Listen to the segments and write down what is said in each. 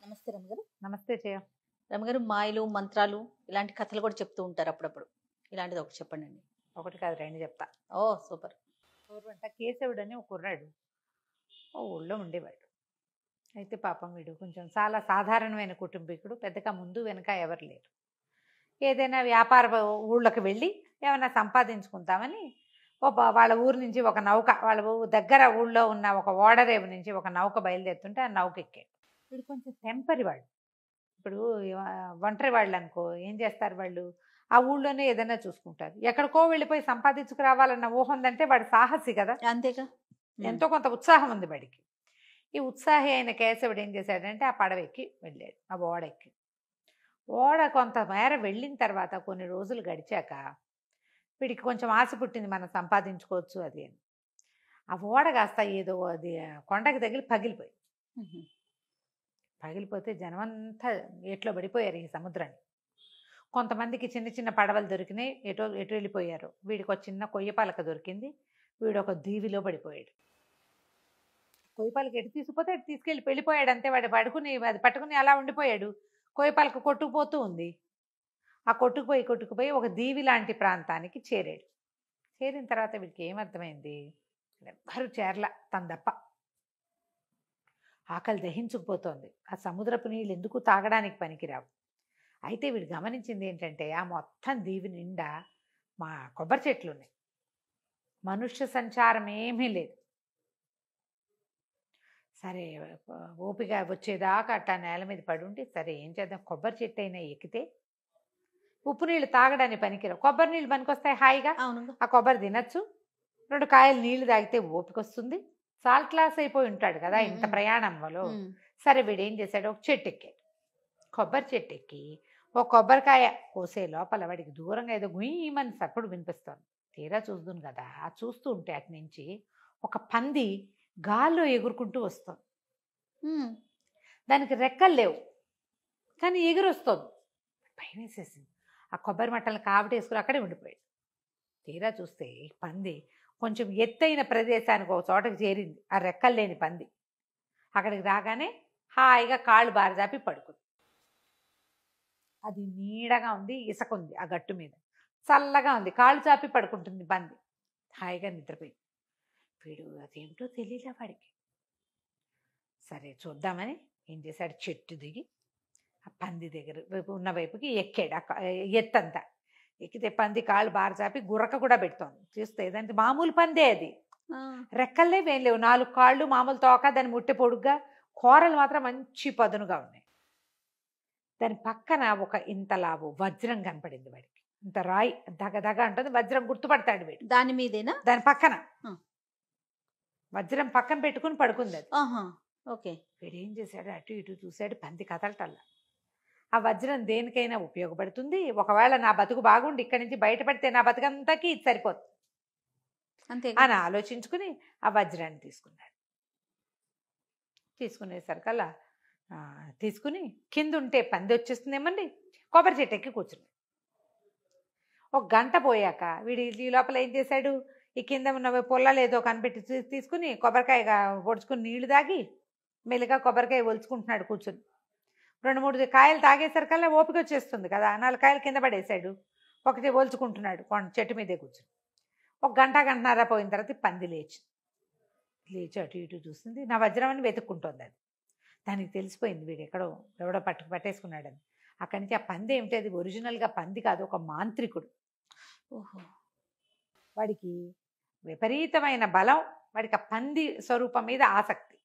నమస్తే రమగారు. నమస్తే జయ. రమగారు, మాయలు మంత్రాలు ఇలాంటి కథలు కూడా చెప్తూ ఉంటారు అప్పుడప్పుడు. ఇలాంటిది ఒకటి చెప్పండి అండి. ఒకటి కాదు రెండు చెప్తా. ఓ సూపర్. పూర్వంట కేశవుడు అని ఒక కుర్రాడు ఓ ఊళ్ళో ఉండేవాడు. అయితే పాపం వీడు కొంచెం చాలా సాధారణమైన కుటుంబీకుడు, పెద్దగా ముందు వెనక ఎవరు లేరు. ఏదైనా వ్యాపార ఊళ్ళకి వెళ్ళి ఏమైనా సంపాదించుకుంటామని వాళ్ళ ఊరు నుంచి ఒక నౌక, వాళ్ళ దగ్గర ఊళ్ళో ఉన్న ఒక ఓడరేవు నుంచి ఒక నౌక బయలుదేరుతుంటే ఆ నౌక ఎక్కాడు. వీడు కొంచెం టెంపరీ వాడు. ఇప్పుడు ఒంటరి వాళ్ళు అనుకో ఏం చేస్తారు, వాళ్ళు ఆ ఊళ్ళోనే ఏదైనా చూసుకుంటారు. ఎక్కడికో వెళ్ళిపోయి సంపాదించుకురావాలన్న ఊహ ఉందంటే వాడు సాహసి కదా, అంతేగా. ఎంతో కొంత ఉత్సాహం ఉంది వాడికి. ఈ ఉత్సాహి అయిన కేశవుడు ఏం చేశాడంటే ఆ పడవ ఎక్కి వెళ్ళాడు, ఆ ఓడ ఎక్కి. ఓడ కొంత మేర వెళ్ళిన తర్వాత కొన్ని రోజులు గడిచాక వీడికి కొంచెం ఆశ పుట్టింది, మనం సంపాదించుకోవచ్చు అది అని. ఆ ఓడ కాస్త ఏదో అది కొండకి తగిలి పగిలిపోతే జనమంతా ఎట్లో పడిపోయారు ఈ సముద్రాన్ని. కొంతమందికి చిన్న చిన్న పడవలు దొరికినాయి, ఎటు వెళ్ళిపోయారు. వీడికి ఒక చిన్న కొయ్య పలక దొరికింది, వీడు ఒక దీవిలో పడిపోయాడు. కొయ్య పలక ఎటు తీసుకుపోతే అటు తీసుకెళ్ళి వెళ్ళిపోయాడు అంతే. వాడు అది పట్టుకుని అలా ఉండిపోయాడు. కొయ్య పలక కొట్టుకుపోతూ ఉంది. ఆ కొట్టుకుపోయి ఒక దీవి లాంటి ప్రాంతానికి చేరాడు. చేరిన తర్వాత వీడికి ఏమర్థమైంది, ఎవ్వరు చేరల తన దప్ప. ఆకలి దహించుకుపోతోంది. ఆ సముద్రపు నీళ్ళు ఎందుకు తాగడానికి పనికిరావు. అయితే వీడు గమనించింది ఏంటంటే ఆ మొత్తం దీవి నిండా మా కొబ్బరి చెట్లు ఉన్నాయి, మనుష్య సంచారం ఏమీ లేదు. సరే ఓపిక వచ్చేదాకా అట్టా నేల మీద పడుంటే సరే ఏం చేద్దాం, కొబ్బరి చెట్టు అయినా ఎక్కితే ఉప్పు నీళ్ళు తాగడానికి పనికిరావు, కొబ్బరి నీళ్ళు పనికొస్తాయి హాయిగా. ఆ కొబ్బరి తినచ్చు, 2 కాయలు నీళ్లు తాగితే ఓపిక వస్తుంది. సాల్ట్ లాస్ అయిపోయి ఉంటాడు కదా ఇంత ప్రయాణంలో. సరే వీడు ఏం చేశాడు, ఒక చెట్టు ఎక్కాడు. కొబ్బరి చెట్టు ఎక్కి ఒక కొబ్బరికాయ కోసే లోపల వాడికి దూరంగా ఏదో గుయ్యమని సప్పుడు వినిపిస్తుంది. తీరా చూస్తుంది కదా, ఆ చూస్తూ ఉంటే అటు నుంచి ఒక పంది గాల్లో ఎగురుకుంటూ వస్తుంది. దానికి రెక్కలు లేవు కానీ ఎగురొస్తుంది. భయం వేసేసింది. ఆ కొబ్బరి మట్టలను కావిటేసుకుని అక్కడే ఉండిపోయాడు. తీరా చూస్తే ఈ పంది కొంచెం ఎత్తైన ప్రదేశానికి ఒక చోటకి చేరింది. ఆ రెక్కలు లేని పంది అక్కడికి రాగానే హాయిగా కాళ్ళు బారజాపి పడుకుంది. అది నీడగా ఉంది, ఇసుక ఉంది, ఆ గట్టు మీద చల్లగా ఉంది, కాళ్ళు చాపి పడుకుంటుంది పంది. హాయిగా నిద్రపోయింది. వీడు అదేమిటో తెలియలే వాడికి. సరే చూద్దామని ఏం చేశాడు, చెట్టు దిగి ఆ పంది దగ్గర ఉన్న వైపుకి ఎక్కాడు. ఎత్తంతా ఎక్కితే పంది కాళ్ళు బారచాపి గుర్రక కూడా పెడుతోంది. చూస్తే ఏదంటే మామూలు పందే, అది రెక్కల్లే వేం లేవు, 4 కాళ్ళు, మామూలు తోక, దాని ముట్టె పొడుగ్గా, కూరలు మాత్రం మంచి పదునుగా ఉన్నాయి. దాని పక్కన ఒక ఇంతలావు వజ్రం కనపడింది వాడికి. ఇంత రాయి దగదగ అంటుంది, వజ్రం గుర్తుపడతాడు వీడు. దాని మీదేనా? దాని పక్కన వజ్రం పక్కన పెట్టుకుని పడుకుంది అది. ఓకే. వీడు ఏం చేశాడు, అటు ఇటు చూశాడు, పంది కదలటల్లా. ఆ వజ్రం దేనికైనా ఉపయోగపడుతుంది, ఒకవేళ నా బతుకు బాగుండి ఇక్కడి నుంచి బయటపడితే నా బతుకంతాకి ఇది సరిపోతుంది అంతే అని ఆలోచించుకుని ఆ వజ్రాన్ని తీసుకున్నాడు. తీసుకునేసరికల్లా తీసుకుని కింద ఉంటే పంది వచ్చేస్తుందేమండి, కొబ్బరి చెట్టు ఎక్కి కూర్చున్నాడు. ఒక గంట పోయాక వీడి ఈ లోపల ఏం చేశాడు, ఈ కింద ఉన్న పొలాలు ఏదో కనిపెట్టి తీసుకుని కొబ్బరికాయ పొడుచుకుని నీళ్లు తాగి మెల్లిగా కొబ్బరికాయ ఒలుచుకుంటున్నాడు కూర్చుని. 2-3 కాయలు తాగేసరికల్లా ఓపిక వచ్చేస్తుంది కదా, 4 కాయలు కింద పడేశాడు, ఒకటి ఒలుచుకుంటున్నాడు చెట్టు మీదే కూర్చుని. ఒక గంటన్నర పోయిన తర్వాత పంది లేచి అటు ఇటు చూస్తుంది. నా వజ్రం అని వెతుక్కుంటుంది అది. దానికి తెలిసిపోయింది వీడు ఎవడో పట్టేసుకున్నాడని. అక్కడి నుంచి ఆ పంది ఏమిటి, అది ఒరిజినల్గా పంది కాదు, ఒక మాంత్రికుడు. ఓహో. వాడికి విపరీతమైన బలం, వాడికి ఆ పంది స్వరూపం మీద ఆసక్తి.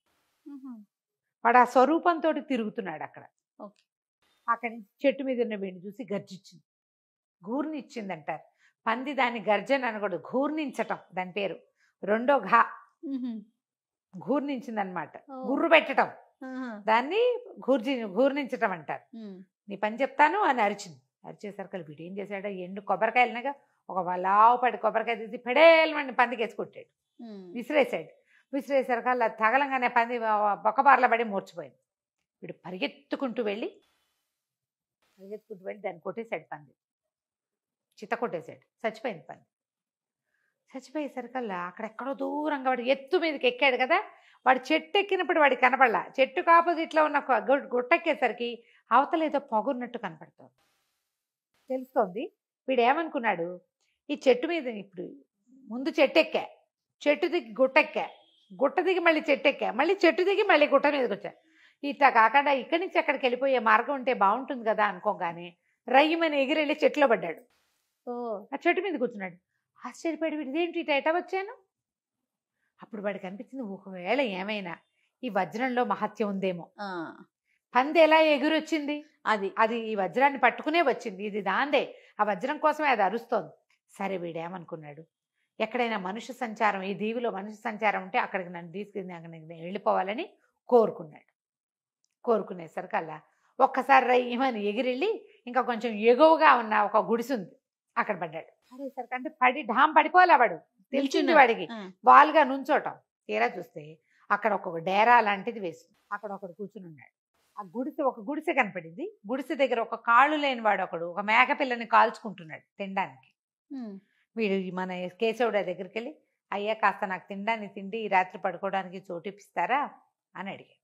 వాడు ఆ స్వరూపంతో తిరుగుతున్నాడు అక్కడ. అక్కడి నుంచి చెట్టు మీద ఉన్న వీడిని చూసి గర్జించింది, గూర్నిచ్చింది అంటారు. పంది దాన్ని గర్జన అనకూడదు, గూర్నించటం దాని పేరు. రెండో గూర్నించింది అనమాట, గుర్రు పెట్టడం, దాన్ని గూర్నించటం అంటారు. నీ పని చెప్తాను అని అరిచింది. అరిచేసరికి వీడు ఏం చేశాడో, ఎండు కొబ్బరికాయలునగా ఒక లావు పడి కొబ్బరికాయ తీసి పెడేలమని పందికి వేసుకొట్టాడు, విసిరేసరికల్లా తగలంగానే పంది బొక్కబార్ల పడి మూర్చిపోయింది. వీడు పరిగెత్తుకుంటూ వెళ్ళి దాన్ని కొట్టేశాడు, పంది చిత్త కొట్టేశాడు, చచ్చిపోయింది పంది. చచ్చిపోయేసరికల్లా అక్కడెక్కడో దూరంగా వాడు ఎత్తు మీదకి ఎక్కాడు కదా, వాడు చెట్టు ఎక్కినప్పుడు వాడికి కనపడలా, చెట్టుకు ఆపోజిట్లో ఉన్న గుట్టెక్కేసరికి అవతల ఏదో పొగున్నట్టు కనపడుతుంది, తెలుస్తోంది. వీడు ఏమనుకున్నాడు, ఈ చెట్టు మీద ఇప్పుడు ముందు చెట్టు ఎక్కా, చెట్టు దిగి గుట్టెక్కా, గుట్ట దిగి మళ్ళీ చెట్టు ఎక్కా, మళ్ళీ చెట్టు దిగి మళ్ళీ గుట్ట మీదకి వచ్చా. ఇట్లా కాకుండా ఇక్కడి నుంచి అక్కడికి వెళ్ళిపోయే మార్గం ఉంటే బాగుంటుంది కదా అనుకోగానే రయ్యమని ఎగిరెళ్ళి చెట్టులో పడ్డాడు. ఓ ఆ చెట్టు మీద కూర్చున్నాడు. ఆశ్చర్యపడి వీడిదేంటి ఇట ఎట వచ్చాను. అప్పుడు వాడికి అనిపించింది, ఒకవేళ ఏమైనా ఈ వజ్రంలో మహత్యం ఉందేమో. ఆ, పంది ఎలా ఎగురొచ్చింది, అది అది ఈ వజ్రాన్ని పట్టుకునే వచ్చింది, ఇది దాందే, ఆ వజ్రం కోసమే అది అరుస్తోంది. సరే వీడేమనుకున్నాడు, ఎక్కడైనా మనుష్య సంచారం, ఈ దీవిలో మనుష్య సంచారం ఉంటే అక్కడికి నన్ను తీసుకుని అక్కడికి నేను వెళ్ళిపోవాలని కోరుకున్నాడు. కోరుకునేసరికల్లా ఒక్కసారి రయ్యమని ఎగిరెళ్ళి ఇంకా కొంచెం ఎగువగా ఉన్న ఒక గుడిసె ఉంది అక్కడ పడ్డాడు. పడేసరికి అంటే పడి ఢామ్ పడిపోలే, వాడు తెలిసింది వాడికి వాలుగా నుంచోటం. తీరా చూస్తే అక్కడ ఒక డేరా లాంటిది వేసింది, అక్కడ ఒకడు కూర్చుని ఉన్నాడు. ఆ గుడిసె ఒక గుడిసె కనపడింది. గుడిసె దగ్గర ఒక కాళ్ళు లేని వాడు ఒకడు ఒక మేకపిల్లని కాల్చుకుంటున్నాడు తినడానికి. వీడు మన కేశవుడి దగ్గరికి వెళ్ళి, అయ్యా కాస్త నాకు తినడానికి తిండి, ఈ రాత్రి పడుకోవడానికి చోటు ఇప్పిస్తారా అని అడిగాడు.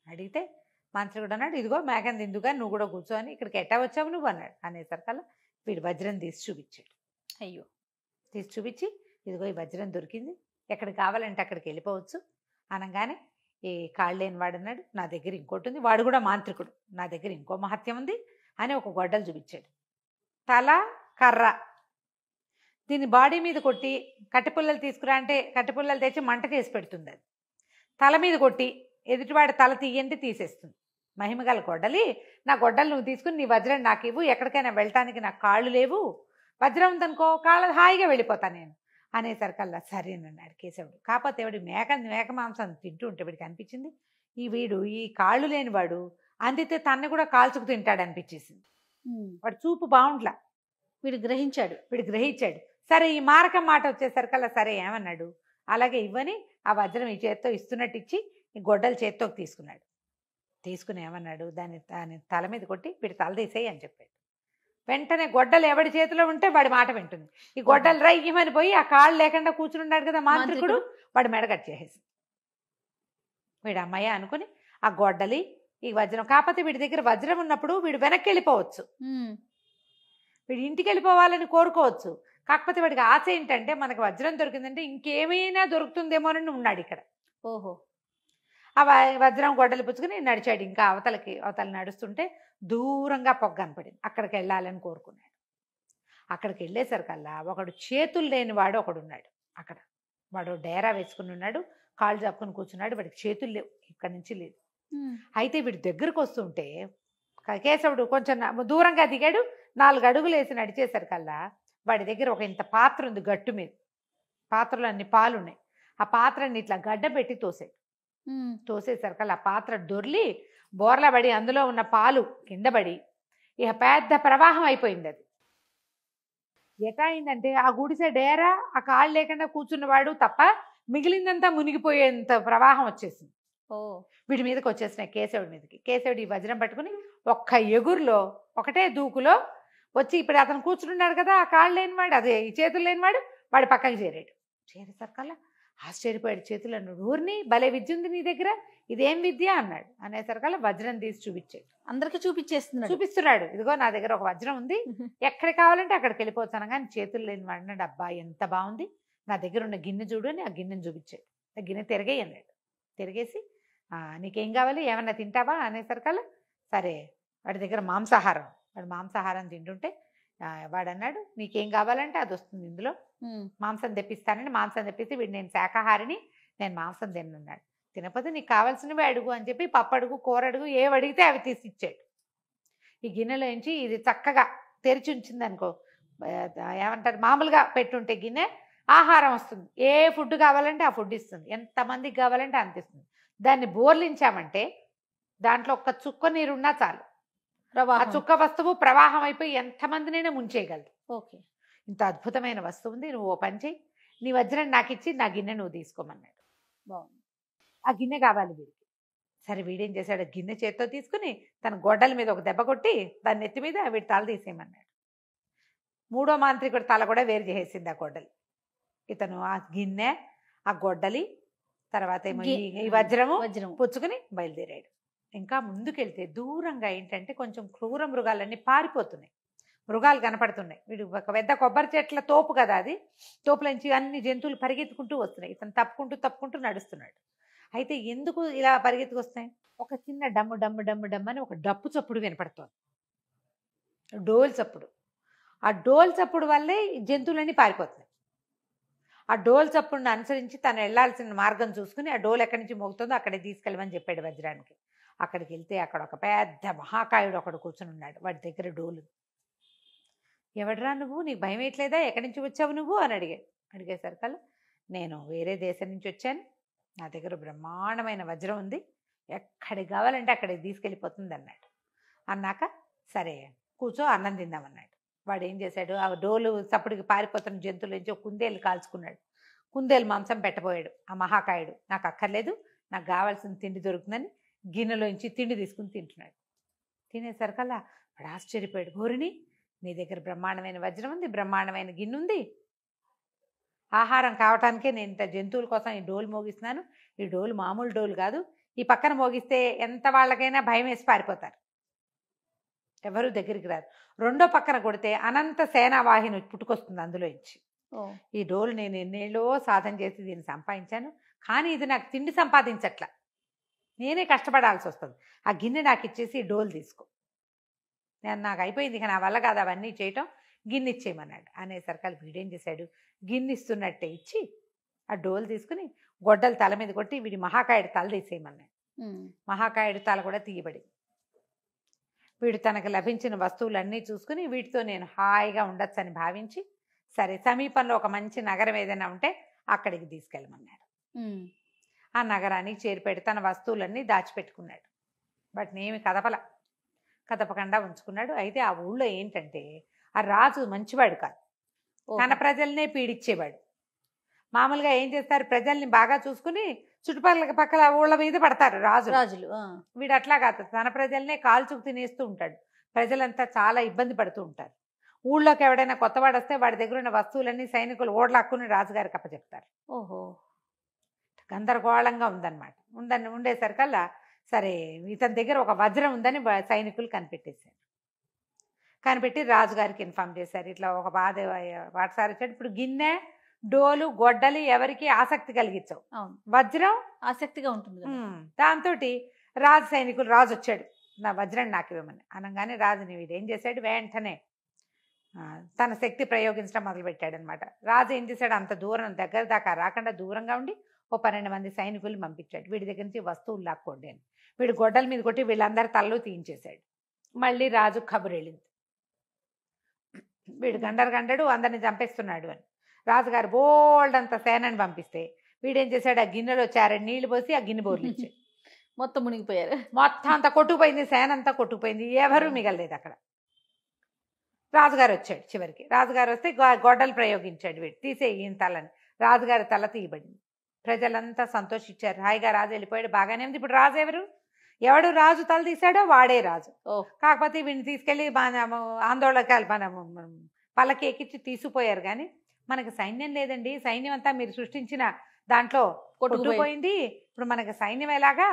అడిగితే మంత్రి అన్నాడు, ఇదిగో మేకని తిందుగా నువ్వు కూడా కూర్చోని, ఇక్కడికి ఎట్టా వచ్చావు నువ్వు అన్నాడు. అనేసరికల్లా వీడు వజ్రం తీసి చూపించాడు. అయ్యో, తీసి చూపించి, ఇదిగో ఈ వజ్రం దొరికింది, ఎక్కడికి కావాలంటే అక్కడికి వెళ్ళిపోవచ్చు అనగానే, ఈ కాళ్ళు లేని వాడు అన్నాడు, నా దగ్గర ఇంకోటి ఉంది, వాడు కూడా మాంత్రికుడు, నా దగ్గర ఇంకో మహత్యం ఉంది అని ఒక గొడ్డలు చూపించాడు. తల కర్ర, దీన్ని బాడీ మీద కొట్టి కట్టెపుల్లలు తీసుకురా అంటే కట్టెపుల్లలు తెచ్చి మంట చేసి పెడుతుంది. అది తల మీద కొట్టి ఎదుటివాడి తల తీయంటే తీసేస్తుంది. మహిమగల గొడ్డలి, నా గొడ్డలు నువ్వు తీసుకుని నీ వజ్రం నాకు ఇవ్వు, ఎక్కడికైనా వెళ్ళటానికి నాకు కాళ్ళు లేవు, వజ్రం ఉందనుకో కాళ్ళ హాయిగా వెళ్ళిపోతాను నేను అనేసరికల్లా సరేనన్నాడు కేశవుడు. కాకపోతే వాడి మేక మాంసం తింటూ ఉంటే వీడికి అనిపించింది, ఈ కాళ్ళు లేనివాడు అందితే తన్ని కూడా కాల్చుకు తింటాడు అనిపించేసింది. వాడు చూపు బాగుంట్లా, వీడు గ్రహించాడు. సరే ఈ మారకం మాట వచ్చేసరికల్లా సరే ఏమన్నాడు, అలాగే ఇవ్వని ఆ వజ్రం ఈ చేత్తో ఇస్తున్నట్టు ఇచ్చి ఈ గొడ్డలు చేత్తోకి తీసుకున్నాడు. తీసుకుని ఏమన్నాడు, దాని తల మీద కొట్టి వీడి తల తీసేయి అని చెప్పాడు. వెంటనే గొడ్డలు ఎవడి చేతిలో ఉంటే వాడి మాట వింటుంది. ఈ గొడ్డలు రయ్యమని పోయి ఆ కాళ్ళు లేకుండా కూర్చుని ఉన్నాడు కదా మాంత్రికుడు, వాడి మెడ కట్ చేసేసి వీడు అమ్మయ్య అనుకుని ఆ గొడ్డలి ఈ వజ్రం. కాకపోతే వీడి దగ్గర వజ్రం ఉన్నప్పుడు వీడు వెనక్కి వెళ్ళిపోవచ్చు, వీడు ఇంటికి వెళ్ళిపోవాలని కోరుకోవచ్చు. కాకపోతే వాడికి ఆశ ఏంటంటే మనకు వజ్రం దొరికిందంటే ఇంకేమైనా దొరుకుతుందేమోనని ఉన్నాడు ఇక్కడ. ఓహో, ఆ వజ్రం గొడ్డలు పుచ్చుకుని నడిచాడు. ఇంకా అవతల నడుస్తుంటే దూరంగా పొగ కనపడింది, అక్కడికి వెళ్ళాలని కోరుకున్నాడు. అక్కడికి వెళ్ళేసరికల్లా ఒకడు చేతులు లేనివాడు ఒకడున్నాడు అక్కడ. వాడు డేరా వేసుకుని ఉన్నాడు, కాళ్ళు చాపుకొని కూర్చున్నాడు, వాడికి చేతులు లేవు, ఇక్కడి నుంచి లేదు. అయితే వీడి దగ్గరకు వస్తుంటే కేశవుడు కొంచెం దూరంగా దిగాడు, 4 అడుగులు వేసి నడిచేసరికల్లా వాడి దగ్గర ఒక ఇంత పాత్ర ఉంది గట్టు మీద, పాత్రలో అన్ని పాలు ఉన్నాయి. ఆ పాత్రని ఇట్లా గడ్డ పెట్టి తోసేసరికల్లా ఆ పాత్ర దొర్లి బోర్లా పడి అందులో ఉన్న పాలు కింద పడి ఇక పెద్ద ప్రవాహం అయిపోయింది. అది ఎటా అయిందంటే ఆ గుడిసె డేరా ఆ కాళ్ళు లేకుండా కూర్చున్నవాడు తప్ప మిగిలిందంతా మునిగిపోయేంత ప్రవాహం వచ్చేసింది. వీడి మీదకి వచ్చేసినాయి కేశవుడి మీదకి. కేశవుడు ఈ వజ్రం పట్టుకుని ఒక్క ఎగురులో ఒకటే దూకులో వచ్చి ఇప్పుడు అతను కూర్చున్నాడు కదా ఆ కాళ్ళు లేనివాడు, అదే ఈ చేతులు లేనివాడు, వాడి పక్కకి చేరాడు. చేరేసరికల్లా ఆశ్చర్యపోయాడు. చేతులు అన్నాడు, ఊరిని భలే విద్య ఉంది నీ దగ్గర, ఇదేం విద్య అన్నాడు. అనేసరికల్లా వజ్రం తీసి చూపించాడు, అందరికి చూపిస్తున్నాడు, ఇదిగో నా దగ్గర ఒక వజ్రం ఉంది, ఎక్కడికి కావాలంటే అక్కడికి వెళ్ళిపోతాను. కానీ చేతులు లేనివాడు అన్నాడు, అబ్బా ఎంత బాగుంది, నా దగ్గర ఉన్న గిన్నె చూడు అని ఆ గిన్నెని చూపించాడు. ఆ గిన్నె తిరిగేయి అన్నాడు. తిరిగేసి నీకేం కావాలి, ఏమన్నా తింటావా అనేసరికల్లా సరే వాడి దగ్గర మాంసాహారం, వాడు మాంసాహారం తింటుంటే వాడు అన్నాడు, నీకేం కావాలంటే అది వస్తుంది, ఇందులో మాంసం తెప్పిస్తానని మాంసం తెప్పిస్తే వీడు నేను శాకాహారిని, నేను మాంసం తిన్నాడు. తినకపోతే నీకు కావాల్సినవి అడుగు అని చెప్పి పప్పు అడుగు, కూర అడుగు, ఏవి అడిగితే అవి తీసి ఇచ్చాడు. ఈ గిన్నెలోంచి ఇది చక్కగా తెరిచి ఉంచింది అనుకో, ఏమంటారు మామూలుగా పెట్టుంటే గిన్నె ఆహారం వస్తుంది, ఏ ఫుడ్ కావాలంటే ఆ ఫుడ్ ఇస్తుంది, ఎంతమందికి కావాలంటే అంత ఇస్తుంది. దాన్ని బోర్లించామంటే దాంట్లో ఒక్క చుక్క నీరున్నా చాలు, ఆ చుక్క వస్తువు ప్రవాహం అయిపోయి ఎంతమందినైనా ముంచేయగలదు. ఓకే, ఇంత అద్భుతమైన వస్తువు ఉంది, నువ్వు ఓ పని చేయి, నీ వజ్రం నాకు ఇచ్చి నా గిన్నె నువ్వు తీసుకోమన్నాడు. బాగుంది, ఆ గిన్నె కావాలి వీడికి. సరే వీడేం చేశాడు, గిన్నె చేత్తో తీసుకుని తన గొడ్డల మీద ఒక దెబ్బ కొట్టి దాని నెత్తి మీద వీడి తల తీసేయమన్నాడు. 3వ మాంత్రికుడి తల కూడా వేరు చేసేసింది ఆ గొడ్డలి. ఇతను ఆ గిన్నె, ఆ గొడ్డలి తర్వాత ఏమో గి- ఈ వజ్రము వజ్రం పుచ్చుకుని బయలుదేరాడు. ఇంకా ముందుకెళ్తే దూరంగా ఏంటంటే కొంచెం క్రూర మృగాలన్నీ పారిపోతున్నాయి, మృగాలు కనపడుతున్నాయి. వీడు ఒక పెద్ద కొబ్బరి చెట్ల తోపు కదా, అది తోపులోంచి అన్ని జంతువులు పరిగెత్తుకుంటూ వస్తున్నాయి. ఇతను తప్పుకుంటూ తప్పుకుంటూ నడుస్తున్నాడు. అయితే ఎందుకు ఇలా పరిగెత్తుకొస్తాయి? ఒక చిన్న డమ్ము డమ్ము డమ్ము డమ్ము అని ఒక డప్పు చప్పుడు వినపడుతోంది, డోల్ చప్పుడు. ఆ డోల్ చప్పుడు వల్లే ఈ జంతువులన్నీ పారిపోతున్నాయి. ఆ డోల్ చప్పుడుని అనుసరించి తను వెళ్లాల్సిన మార్గం చూసుకుని ఆ డోల్ ఎక్కడి నుంచి మోగుతుందో అక్కడికి తీసుకెళ్ళమని చెప్పాడు వజ్రానికి. అక్కడికి వెళ్తే అక్కడ ఒక పెద్ద మహాకాయుడు ఒకడు కూర్చుని ఉన్నాడు. వాడి దగ్గర డోలు. ఎవడరా నువ్వు, నీకు భయం వేయట్లేదా, ఎక్కడి నుంచి వచ్చావు నువ్వు అని అడిగాడు. అడిగేసరికల్లా నేను వేరే దేశం నుంచి వచ్చాను, నా దగ్గర బ్రహ్మాండమైన వజ్రం ఉంది, ఎక్కడికి కావాలంటే అక్కడికి తీసుకెళ్ళిపోతుంది అన్నాడు. అన్నాక సరే కూర్చో అన్నం తిందామన్నాడు. వాడు ఏం చేశాడు, ఆ డోలు చప్పుడికి పారిపోతున్న జంతువుల నుంచి ఒక కుందేలు కాల్చుకున్నాడు. కుందేలు మాంసం పెట్టబోయాడు. ఆ మహాకాయుడు నాకు అక్కర్లేదు, నాకు కావాల్సిన తిండి దొరుకుతుందని గిన్నెలోంచి తిండి తీసుకుని తింటున్నాడు. తినేసరికల్లా వాడు ఆశ్చర్యపోయాడు. గోరిని, నీ దగ్గర బ్రహ్మాండమైన వజ్రం ఉంది, బ్రహ్మాండమైన గిన్నె ఉంది, ఆహారం కావటానికే నేను ఇంత జంతువుల కోసం ఈ డోలు మోగిస్తున్నాను. ఈ డోలు మామూలు డోలు కాదు, ఈ పక్కన మోగిస్తే ఎంత వాళ్ళకైనా భయం వేసి పారిపోతారు, ఎవరు దగ్గరికి రారు. రెండో పక్కన కొడితే అనంత సేనావాహిని పుట్టుకొస్తుంది అందులో ఇచ్చి. ఈ డోలు నేను ఎన్నేళ్ళో సాధన చేసి దీన్ని సంపాదించాను, కానీ ఇది నాకు తిండి సంపాదించట్లా, నేనే కష్టపడాల్సి వస్తుంది. ఆ గిన్నె నాకు ఇచ్చేసి ఈ డోలు తీసుకో, నాకు అయిపోయింది, ఇక నా వల్ల కాదు అవన్నీ చేయటం, గిన్నె ఇచ్చేయమన్నాడు. అనేసరికి వీడేం చేశాడు, గిన్నె ఇస్తున్నట్టే ఇచ్చి ఆ డోలు తీసుకుని గొడ్డలు తల మీద కొట్టి వీడి మహాకాయుడు తల తీసేయమన్నాడు. మహాకాయుడు తల కూడా తీయబడి వీడు తనకు లభించిన వస్తువులన్నీ చూసుకుని వీటితో నేను హాయిగా ఉండొచ్చని భావించి సరే సమీపంలో ఒక మంచి నగరం ఏదైనా ఉంటే అక్కడికి తీసుకెళ్ళమన్నాడు. ఆ నగరానికి చేరిపెట్టి తన వస్తువులన్నీ దాచిపెట్టుకున్నాడు. వాటిని ఏమి కదపకుండా ఉంచుకున్నాడు. అయితే ఆ ఊళ్ళో ఏంటంటే ఆ రాజు మంచివాడు కాదు, తన ప్రజల్నే పీడించేవాడు. మామూలుగా ఏం చేస్తారు, ప్రజల్ని బాగా చూసుకుని చుట్టుపక్కల ఊళ్ళ మీద పడతారు రాజులు. వీడు అట్లా కాదు, తన ప్రజల్నే కాల్చుకు తినేస్తూ ఉంటాడు. ప్రజలంతా చాలా ఇబ్బంది పడుతూ ఉంటారు. ఊళ్ళోకి ఎవడైనా కొత్తవాడు వస్తే వాడి దగ్గర ఉన్న వస్తువులన్నీ సైనికులు ఓడలాక్కుని రాజుగారికి అప్పచెప్తారు. ఓహో, గందరగోళంగా ఉందన్నమాట. ఉండేసరికల్లా సరే ఇతని దగ్గర ఒక వజ్రం ఉందని సైనికులు కనిపెట్టి రాజుగారికి ఇన్ఫార్మ్ చేశారు. ఇట్లా ఒక బాధ వాటసారి వచ్చాడు. ఇప్పుడు గిన్నె, డోలు, గొడ్డలి ఎవరికి ఆసక్తి కలిగించవు, వజ్రం ఆసక్తిగా ఉంటుంది. దాంతో రాజు వచ్చాడు, నా వజ్రం నాకు ఇవ్వమని అనగానే రాజుని వీడేం చేశాడు, వెంటనే తన శక్తి ప్రయోగించడం మొదలుపెట్టాడు అనమాట. రాజు ఏం చేశాడు, అంత దూరం దగ్గర దాకా రాకుండా దూరంగా ఉండి ఓ 12 మంది సైనికులు పంపించాడు. వీడి దగ్గర నుంచి వస్తువులు లాక్కోండి అని. వీడు గొడ్డల మీద కొట్టి వీళ్ళందరి తలలో తీయించేశాడు. మళ్ళీ రాజు కబురు వెళ్ళింది, వీడు గండరు అందరిని చంపేస్తున్నాడు అని. రాజుగారు బోల్డ్ అంత సేనని పంపిస్తే వీడేం చేశాడు, ఆ గిన్నెలో చారడి నీళ్లు పోసి ఆ గిన్నె బోర్లు ఇచ్చాడు. మొత్తం మునిగిపోయారు, మొత్తం అంతా కొట్టుకుపోయింది, సేన అంతా కొట్టుకుపోయింది, ఎవరు మిగలలేదు అక్కడ. రాజుగారు వచ్చాడు. చివరికి రాజుగారు వస్తే గొడ్డలు ప్రయోగించాడు, వీడు తీసే ఈయన తలని. రాజుగారి తల తీయబడింది. ప్రజలంతా సంతోషించారు. హాయిగా రాజు వెళ్ళిపోయాడు, బాగానే ఉంది. ఇప్పుడు రాజు ఎవడు రాజు తల తీశాడో వాడే రాజు. కాకపోతే వీడిని తీసుకెళ్ళి ఆందోళనకాలు పల్లకి ఎక్కించి తీసుకుపోయారు. కానీ మనకు సైన్యం లేదండి, సైన్యం అంతా మీరు సృష్టించిన దాంట్లో కొట్టుకుపోయింది, ఇప్పుడు మనకు సైన్యం ఎలాగా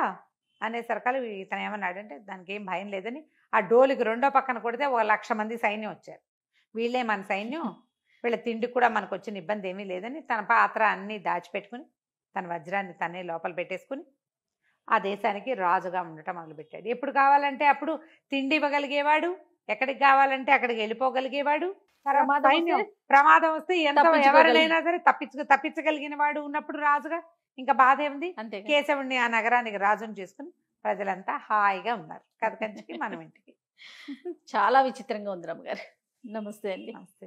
అనేసరికలు ఇతను ఏమన్నాడంటే దానికి ఏం భయం లేదని ఆ డోలుకి రెండో పక్కన కొడితే 1,00,000 మంది సైన్యం వచ్చారు. వీళ్ళే మన సైన్యం, వీళ్ళ తిండికి కూడా మనకు వచ్చిన ఇబ్బంది ఏమీ లేదని తన పాత్ర అన్నీ దాచిపెట్టుకుని తన వజ్రాన్ని తనే లోపల పెట్టేసుకుని ఆ దేశానికి రాజుగా ఉండటం మొదలుపెట్టాడు. ఎప్పుడు కావాలంటే అప్పుడు తిండి ఇవ్వగలిగేవాడు, ఎక్కడికి కావాలంటే అక్కడికి వెళ్ళిపోగలిగేవాడు. ప్రమాదం వస్తే ఎవరినైనా సరే తప్పించగలిగిన వాడు ఉన్నప్పుడు రాజుగా ఇంకా బాధ ఏముంది. కేశవుడిని ఆ నగరానికి రాజుని చేసుకుని ప్రజలంతా హాయిగా ఉన్నారు. కథకంచికి మనం ఇంటికి. చాలా విచిత్రంగా ఉంది రమ్మగారు. నమస్తే అండి. నమస్తే.